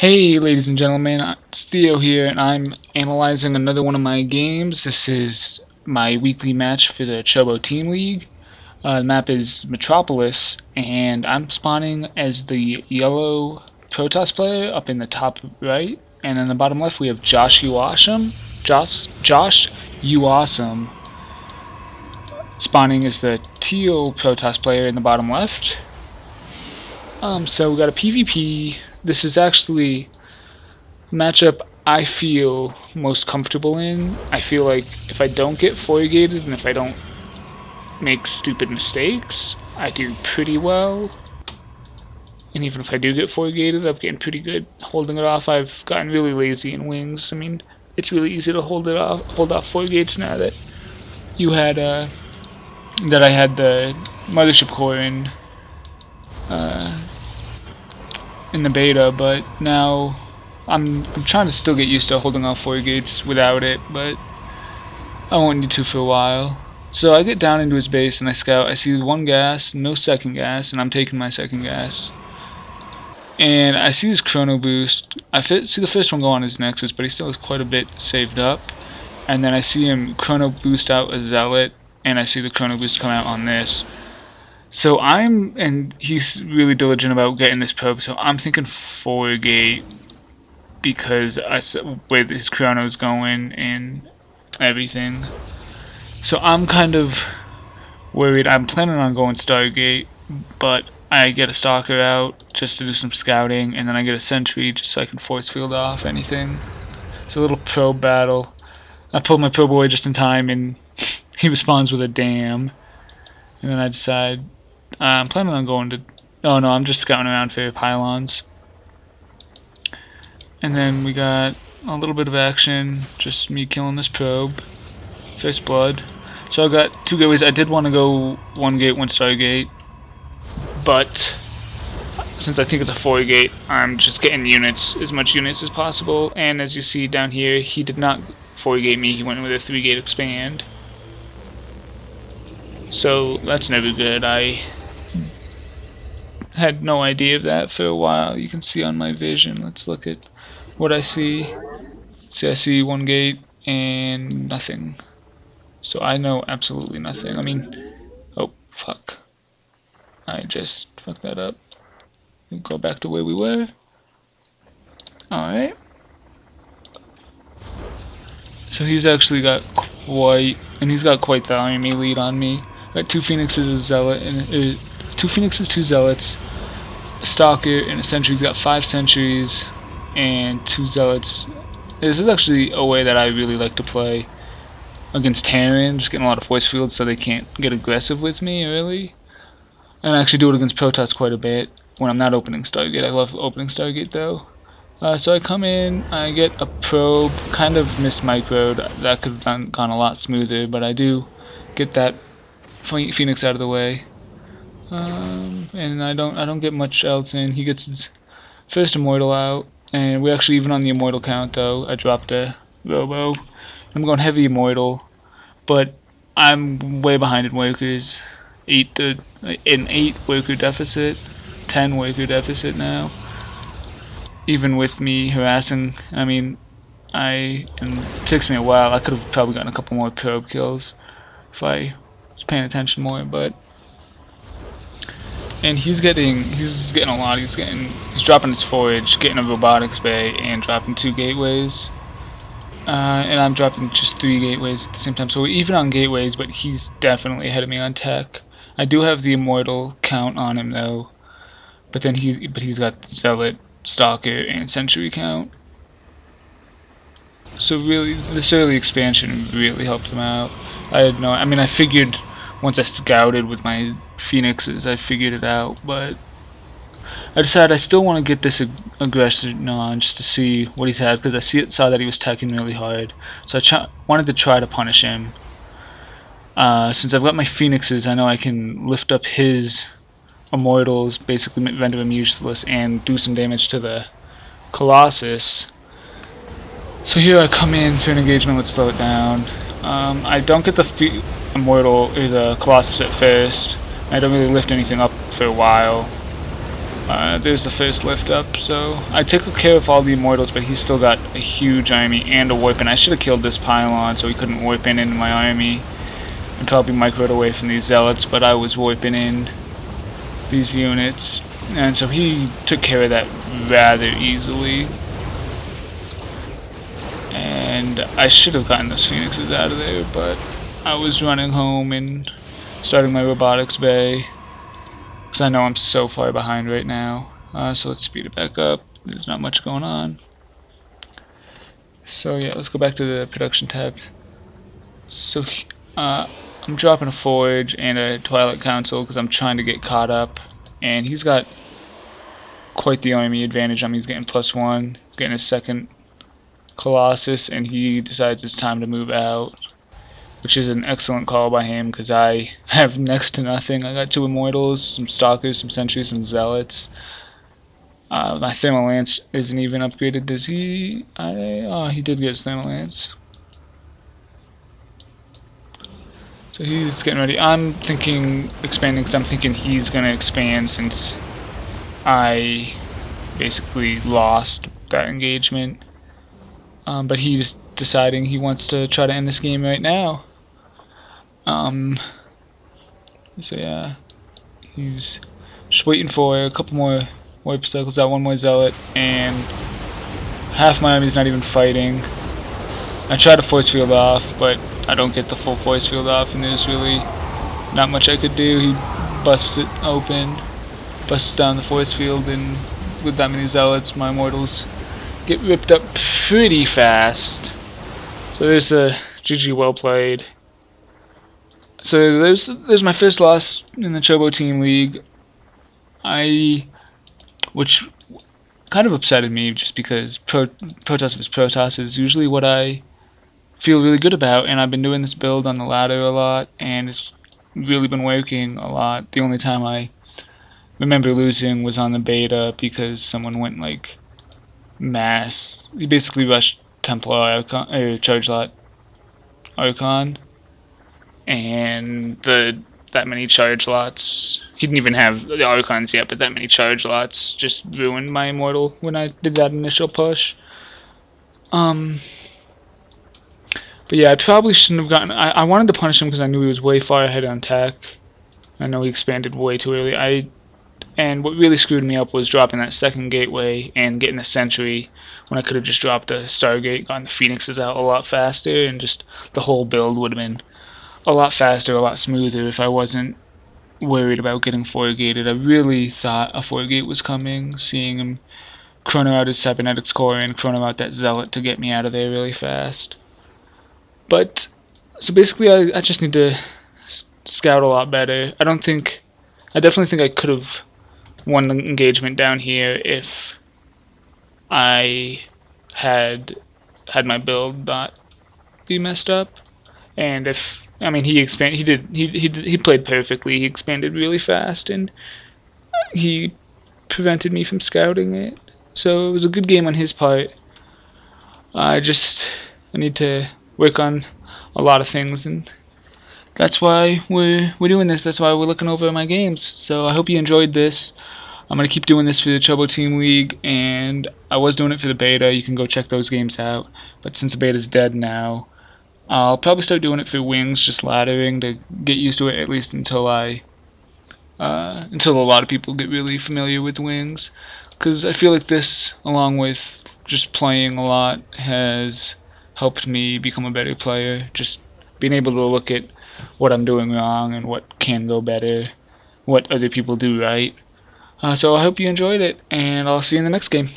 Hey ladies and gentlemen, it's Theo here and I'm analyzing another one of my games. This is my weekly match for the Chobo Team League. The map is Metropolis and I'm spawning as the yellow Protoss player up in the top right, and in the bottom left we have Josh Uawesome spawning as the teal Protoss player in the bottom left. So we got a PvP. This is actually the matchup I feel most comfortable in. I feel like if I don't get foregated and if I don't make stupid mistakes, I do pretty well. And even if I do get foregated, I'm getting pretty good holding it off. I've gotten really lazy in wings. I mean, it's really easy to hold off foregates now that I had the mothership core in the beta, but now I'm trying to still get used to holding off foregates without it, but I won't need to for a while. So I get down into his base and I scout. I see one gas, no second gas, and I'm taking my second gas. And I see his chrono boost. I see the first one go on his nexus, but he still has quite a bit saved up. And then I see him chrono boost out a zealot, and I see the chrono boost come out on this. So and he's really diligent about getting this probe, so I'm thinking foregate because where his chrono's going and everything. So I'm kind of worried. I'm planning on going Stargate, but I get a stalker out just to do some scouting, and then I get a sentry just so I can force field off anything. It's a little probe battle. I pulled my probe away just in time, and he responds with a damn. And then I decide I'm planning on going to... Oh no, I'm just scouting around for pylons. And then we got a little bit of action, just me killing this probe. First blood. So I got two gateways. I did want to go one gate, one Stargate, but since I think it's a 4-gate, I'm just getting units, as much units as possible. And as you see down here, he did not 4-gate me, he went with a 3-gate expand. So that's never good. I had no idea of that for a while. You can see on my vision. Let's look at what I see. See, I see one gate and nothing. So I know absolutely nothing. I mean, oh fuck. I just fucked that up. We'll go back to where we were. Alright. So he's actually got quite the army lead on me. Got two phoenixes, a zealot, and two phoenixes, two zealots, a stalker, and a sentry. He's got 5 sentries and 2 zealots. This is actually a way that I really like to play against Terran, just getting a lot of force fields so they can't get aggressive with me early. And I actually do it against Protoss quite a bit when I'm not opening Stargate. I love opening Stargate though. So I come in, I get a probe, kind of missed microed. That could have gone a lot smoother, but I do get that Phoenix out of the way. And I don't get much else in. He gets his first Immortal out, and we're actually even on the Immortal count though. I dropped a Robo. I'm going heavy Immortal, but I'm way behind in workers. An 8 worker deficit, 10 worker deficit now. Even with me harassing, I mean, it takes me a while. I could have probably gotten a couple more probe kills if I was paying attention more, but and he's getting a lot. He's dropping his forage, getting a robotics bay, and dropping 2 gateways. And I'm dropping just 3 gateways at the same time. So we're even on gateways, but he's definitely ahead of me on tech. I do have the Immortal count on him though, but he's got Zealot, Stalker, and Sentry count. So really, this early expansion really helped him out. I figured once I scouted with my Phoenixes, I figured it out, but I decided I still want to get this aggression on just to see what he's had, because I saw that he was teching really hard. So I wanted to try to punish him. Since I've got my Phoenixes, I know I can lift up his Immortals, basically render him useless, and do some damage to the Colossus. So here I come in for an engagement. Let's slow it down. I don't get the Immortal or the Colossus at first. I don't really lift anything up for a while. There's the first lift up. So I took care of all the immortals, but he's still got a huge army and a warp in. I should have killed this pylon so he couldn't warp in into my army and probably microed away from these zealots, but I was warping in these units, and so he took care of that rather easily. And I should have gotten those phoenixes out of there, but I was running home and starting my robotics bay because I know I'm so far behind right now. So let's speed it back up. There's not much going on. So yeah, let's go back to the production tab. So I'm dropping a Forge and a Twilight Council because I'm trying to get caught up, and he's got quite the army advantage. I mean, he's getting +1, he's getting his second Colossus, and he decides it's time to move out, which is an excellent call by him because I have next to nothing. I got 2 Immortals, some Stalkers, some Sentries, some Zealots. My Thermal Lance isn't even upgraded. Does he? Oh, he did get his Thermal Lance. So he's getting ready. I'm thinking expanding because I'm thinking he's going to expand since I basically lost that engagement. But he's deciding he wants to try to end this game right now. So yeah, he's just waiting for a couple more warp cycles out, 1 more zealot, and half my army's not even fighting. I try to force field off, but I don't get the full force field off, and there's really not much I could do. He busts it open, busts down the force field, and with that many zealots, my immortals get ripped up pretty fast. So there's a GG, well played. So there's my first loss in the Chobo Team League. Which kind of upsetted me just because Protoss vs Protoss is usually what I feel really good about, and I've been doing this build on the ladder a lot, and it's really been working a lot. The only time I remember losing was on the beta because someone went like mass. He basically rushed Templar Archon, or Charge Lot Archon, and that many charge lots. He didn't even have the Archons yet, but that many charge lots just ruined my Immortal when I did that initial push. But yeah, I probably shouldn't have gotten. I wanted to punish him because I knew he was way far ahead on tech. I know he expanded way too early. And what really screwed me up was dropping that second gateway and getting a sentry when I could have just dropped the Stargate, gotten the Phoenixes out a lot faster, and just the whole build would have been a lot faster, a lot smoother if I wasn't worried about getting 4-gated. I really thought a 4-gate was coming, seeing him chrono out his cybernetics core and chrono out that zealot to get me out of there really fast. But so basically I just need to scout a lot better. I definitely think I could have won the engagement down here if I had my build not be messed up. And if, I mean, he played perfectly. He expanded really fast, and he prevented me from scouting it. So it was a good game on his part. I need to work on a lot of things, and that's why we're doing this. That's why we're looking over my games. So I hope you enjoyed this. I'm gonna keep doing this for the Chobo Team League, and I was doing it for the beta. You can go check those games out. But since the beta's dead now, I'll probably start doing it for wings, just laddering to get used to it, at least until until a lot of people get really familiar with wings. Because I feel like this, along with just playing a lot, has helped me become a better player. Just being able to look at what I'm doing wrong and what can go better, what other people do right. So I hope you enjoyed it, and I'll see you in the next game.